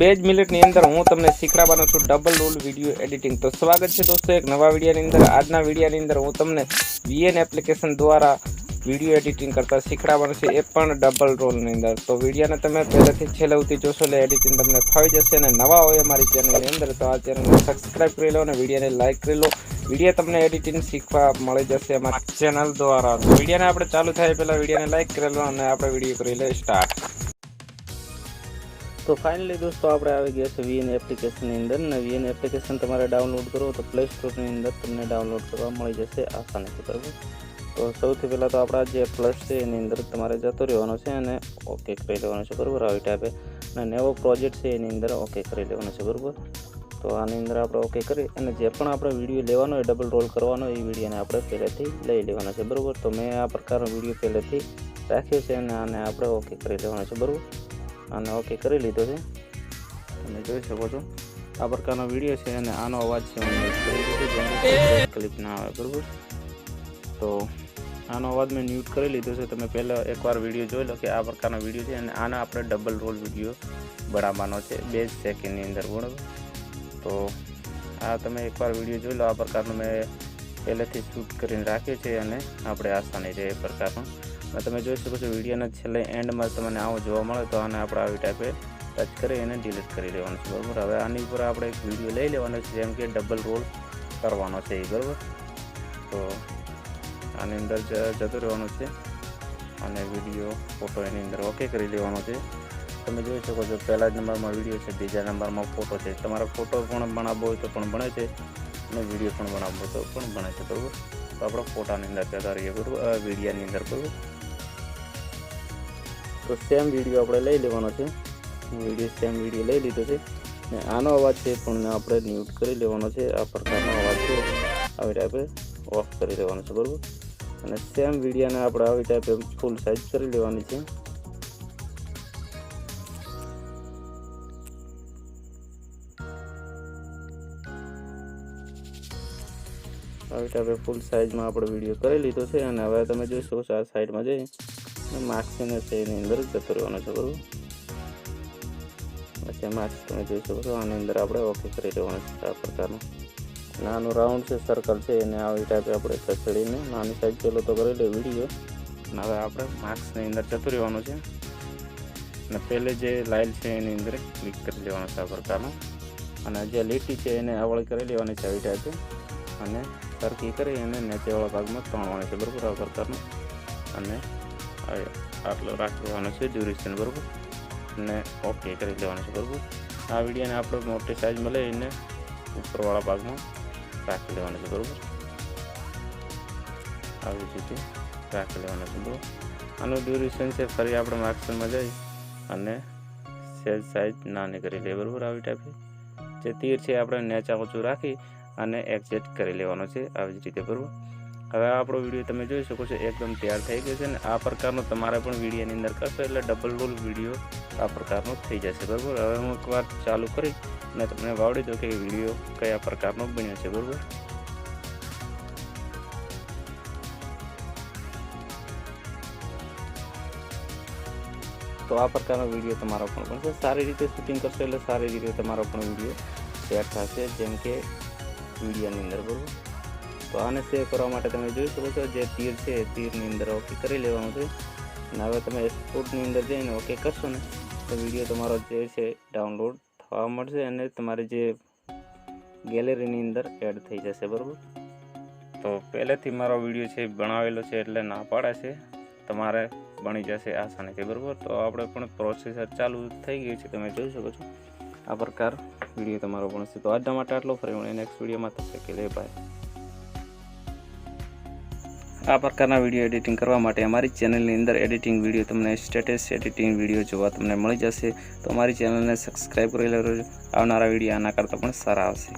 2 જ મિનિટની અંદર હું તમને શીખવાડવાનો છું ડબલ રોલ વિડીયો એડિટિંગ। તો સ્વાગત છે દોસ્તો એક નવા વિડીયોની અંદર। આજના વિડીયોની અંદર હું તમને VN એપ્લિકેશન દ્વારા વિડીયો એડિટિંગ કરતા શીખવાડવાનું છે, એ પણ ડબલ રોલની અંદર। તો વિડીયોને તમે પહેલેથી છેલ્લે સુધી જોશો એટલે એડિટિંગ તમને ફાવી જશે। અને નવા હોય અમારી ચેનલની અંદર તો આ ચેનલને સબસ્ક્રાઈબ કરી લો અને વિડીયોને લાઇક કરી લો। વિડીયો તમને એડિટિંગ શીખવા મળી જશે અમારી ચેનલ દ્વારા। તો વિડીયોને આપણે ચાલુ થાય પહેલાં વિડીયોને લાઇક કરી લો અને આપણે વિડીયો કરી લઈએ સ્ટાર્ટ। તો ફાઇનલી દોસ્તો આપણે આવી ગયા છે VN એપ્લિકેશનની અંદર। ને VN એપ્લિકેશન તમારે ડાઉનલોડ કરો તો પ્લે સ્ટોરની અંદર તમને ડાઉનલોડ કરવા મળી જશે આસાનીથી, બરાબર। તો સૌથી પહેલાં તો આપણા જે પ્લસ છે એની અંદર તમારે જતો રહેવાનો છે અને ઓકે કરી લેવાનું છે, બરાબર। આવી ટાઈપે અને નવો પ્રોજેક્ટ છે એની અંદર ઓકે કરી લેવાનો છે, બરાબર। તો આની અંદર આપણે ઓકે કરી અને જે પણ આપણે વિડીયો લેવાનો હોય ડબલ રોલ કરવાનો એ વિડીયોને આપણે પહેલેથી લઈ લેવાનો છે, બરાબર। તો મેં આ પ્રકારનો વિડીયો પહેલેથી રાખ્યો છે અને આને આપણે ઓકે કરી લેવાનો છે, બરાબર। આને ઓકે કરી લીધો છે, તમે જોઈ શકો છો આ પ્રકારનો વિડીયો છે અને આનો અવાજ છે ક્લિપ ના આવે, બરાબર। તો આનો અવાજ મેં મ્યુટ કરી લીધો છે। તમે પહેલાં એકવાર વિડીયો જોઈ લો કે આ પ્રકારનો વિડીયો છે અને આને આપણે ડબલ રોલ વિડીયો બનાવવાનો છે 2 સેકન્ડની અંદર, બરાબર। તો આ તમે એકવાર વિડીયો જોઈ લો, આ પ્રકારનો મેં પહેલેથી શૂટ કરીને રાખ્યો છે અને આપણે આસાની છે એ પ્રકારનો તમે જોઈ શકો છો। વિડીયોના છેલ્લે એન્ડમાં તમને આવો જોવા મળે તો આને આપણે આવી ટાઈપે ટચ કરી અને ડિલીટ કરી લેવાનું છે, બરાબર। હવે આની ઉપર આપણે એક વિડીયો લઈ લેવાનો છે જેમ કે ડબલ રોલ કરવાનો છે એ, બરાબર। તો આની અંદર જતું રહેવાનું છે અને વિડીયો ફોટો એની અંદર ઓકે કરી લેવાનો છે। તમે જોઈ શકો છો પહેલા જ નંબરમાં વિડીયો છે, બીજા નંબરમાં ફોટો છે। તમારો ફોટો પણ બનાવવો હોય તો પણ બને છે અને વિડીયો પણ બનાવવો હોય તો પણ બને છે, બરાબર। તો આપણે ફોટાની અંદર જતા રહીએ, બરાબર, વિડીયોની અંદર, બરાબર। તો સેમ વિડીયો આપણે લઈ લેવાનો છે, સેમ વિડીયો લઈ લીધો છે ને આનો અવાજ છે પણ આપણે મ્યુટ કરી લેવાનો છે। આ પ્રકારનો અવાજ છે આવી ટાઈપે ઓફ કરી લેવાનો છે, બરાબર। અને સેમ વિડીયોને આપણે આવી ટાઈપે ફૂલ સાઇઝ કરી લેવાની છે। આવી ટાઈપે ફૂલ સાઇઝમાં આપણે વિડીયો કરી લીધો છે અને હવે તમે જોઈ શકો છો આ સાઈડમાં જઈ માર્ક્સને છે એની અંદર જતો રહેવાનો છે, બરાબર। પછી માર્ક્સ તમે જોઈ શકો છો આની અંદર આપણે ઓકે કરી લેવાનું છે। આ પ્રકારનું નાનું રાઉન્ડ છે, સર્કલ છે એને આવી ટાઈપે આપણે ખસેડીને નાની સાઈઝ પેલો તો કરી લે વિડીયો અને હવે આપણે માર્ક્સની અંદર જતું રહેવાનું છે અને પહેલે જે લાઇન છે એની અંદર ક્લિક કરી લેવાનું છે આ પ્રકારનું અને જે લીટી છે એને આવળી કરી લેવાની છે આવી ટાઈપે અને સરખી કરી અને નીચેવાળા ભાગમાં તોડવાની છે, બરાબર। આ પ્રકારનું અને આટલો રાખી લેવાનો છે ડ્યુરેશન, બરાબર, અને ઓકે કરી લેવાનું છે, બરાબર। આ વિડીયોને આપણે મોટી સાઇઝમાં લઈને ઉપરવાળા ભાગમાં રાખી લેવાનું છે, બરાબર। આવી રીતે રાખી લેવાનું છે, બરાબર। આનું ડ્યુરેશન છે ફરી આપણે માર્ક્સમાં જઈ અને સેજ સાઇઝ નાની કરી લઈએ, બરાબર। આવી ટાઈપે જે તીર છે આપણે નીચા ઊંચું રાખી અને એડજસ્ટ કરી લેવાનો છે આવી જ રીતે, બરાબર। હવે આપણો વિડીયો તમે જોઈ શકો છો એકદમ તૈયાર થઈ ગયો છે ને આ પ્રકારનો તમારે પણ વિડીયોની અંદર કરશો એટલે ડબલ રોલ વિડીયો આ પ્રકારનો થઈ જશે, બરાબર। હવે હું એકવાર ચાલુ કરી અને તમને વાવડી દઉં કે વિડીયો કયા પ્રકારનો બન્યો છે, બરાબર। તો આ પ્રકારનો વિડીયો તમારો પણ બનશે। સારી રીતે શૂટિંગ કરશો એટલે સારી રીતે તમારો પણ વિડીયો શેર થશે જેમ કે વિડીયોની અંદર, બરાબર। તો આને સેવ કરવા માટે તમે જોઈ શકો છો જે તીર છે એ તીરની અંદર ઓકે કરી લેવાનું છે અને હવે તમે એક્સપોર્ટની અંદર જઈને ઓકે કરશો ને તો વિડીયો તમારો જે છે ડાઉનલોડ થવા મળશે અને તમારી જે ગેલેરીની અંદર એડ થઈ જશે, બરાબર। તો પહેલેથી મારો વિડીયો છે બનાવેલો છે એટલે ના પાડે છે તમારે બની જશે આસાનીથી, બરાબર। તો આપણે પણ પ્રોસેસર ચાલુ થઈ ગઈ છે, તમે જોઈ શકો છો આ પ્રકાર વિડીયો તમારો બનશે। તો આજના માટે આટલો, ફરી મળીએ નેક્સ્ટ વિડીયોમાં, તબ તક કે લે બાય। આ પ્રકારના વિડીયો એડિટિંગ કરવા માટે અમારી ચેનલની અંદર એડિટિંગ વિડીયો તમને સ્ટેટસ એડિટિંગ વિડીયો જોવા તમને મળી જશે। તો અમારી ચેનલને સબસ્ક્રાઈબ કરી લેજો, આવનારા વિડીયો આના કરતાં પણ સારા આવશે।